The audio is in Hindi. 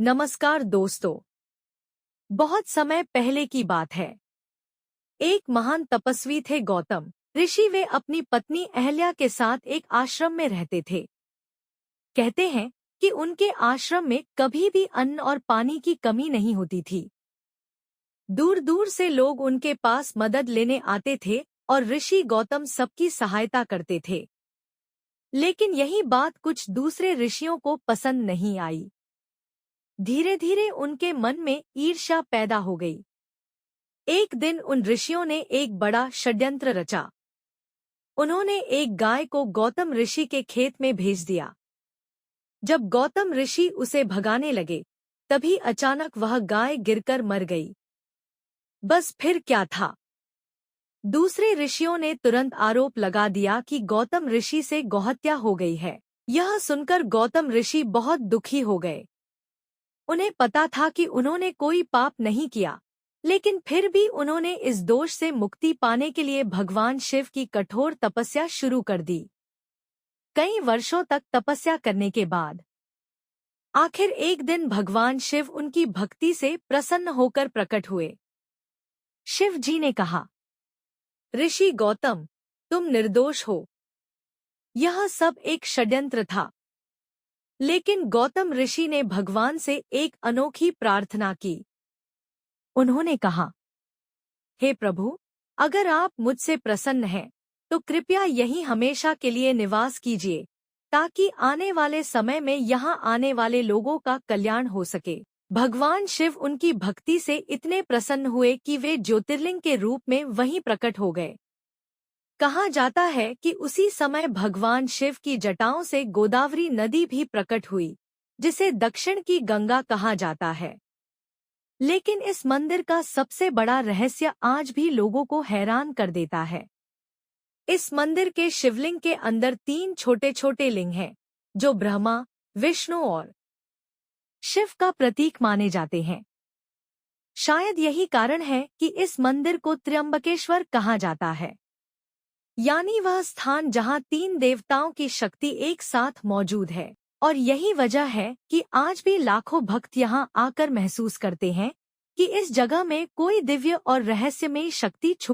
नमस्कार दोस्तों। बहुत समय पहले की बात है। एक महान तपस्वी थे गौतम ऋषि। वे अपनी पत्नी अहल्या के साथ एक आश्रम में रहते थे। कहते हैं कि उनके आश्रम में कभी भी अन्न और पानी की कमी नहीं होती थी। दूर दूर से लोग उनके पास मदद लेने आते थे और ऋषि गौतम सबकी सहायता करते थे। लेकिन यही बात कुछ दूसरे ऋषियों को पसंद नहीं आई। धीरे धीरे उनके मन में ईर्ष्या पैदा हो गई। एक दिन उन ऋषियों ने एक बड़ा षड्यंत्र रचा। उन्होंने एक गाय को गौतम ऋषि के खेत में भेज दिया। जब गौतम ऋषि उसे भगाने लगे, तभी अचानक वह गाय गिरकर मर गई। बस फिर क्या था? दूसरे ऋषियों ने तुरंत आरोप लगा दिया कि गौतम ऋषि से गौहत्या हो गई है। यह सुनकर गौतम ऋषि बहुत दुखी हो गए। उन्हें पता था कि उन्होंने कोई पाप नहीं किया, लेकिन फिर भी उन्होंने इस दोष से मुक्ति पाने के लिए भगवान शिव की कठोर तपस्या शुरू कर दी। कई वर्षों तक तपस्या करने के बाद आखिर एक दिन भगवान शिव उनकी भक्ति से प्रसन्न होकर प्रकट हुए। शिव जी ने कहा, ऋषि गौतम, तुम निर्दोष हो। यह सब एक षड्यंत्र था। लेकिन गौतम ऋषि ने भगवान से एक अनोखी प्रार्थना की। उन्होंने कहा, हे प्रभु, अगर आप मुझसे प्रसन्न हैं, तो कृपया यहीं हमेशा के लिए निवास कीजिए, ताकि आने वाले समय में यहाँ आने वाले लोगों का कल्याण हो सके। भगवान शिव उनकी भक्ति से इतने प्रसन्न हुए कि वे ज्योतिर्लिंग के रूप में वहीं प्रकट हो गए। कहा जाता है कि उसी समय भगवान शिव की जटाओं से गोदावरी नदी भी प्रकट हुई, जिसे दक्षिण की गंगा कहा जाता है। लेकिन इस मंदिर का सबसे बड़ा रहस्य आज भी लोगों को हैरान कर देता है। इस मंदिर के शिवलिंग के अंदर 3 छोटे छोटे लिंग हैं, जो ब्रह्मा, विष्णु और शिव का प्रतीक माने जाते हैं। शायद यही कारण है कि इस मंदिर को त्र्यंबकेश्वर कहा जाता है, यानी वह स्थान जहां 3 देवताओं की शक्ति एक साथ मौजूद है। और यही वजह है कि आज भी लाखों भक्त यहां आकर महसूस करते हैं कि इस जगह में कोई दिव्य और रहस्यमयी शक्ति छुपी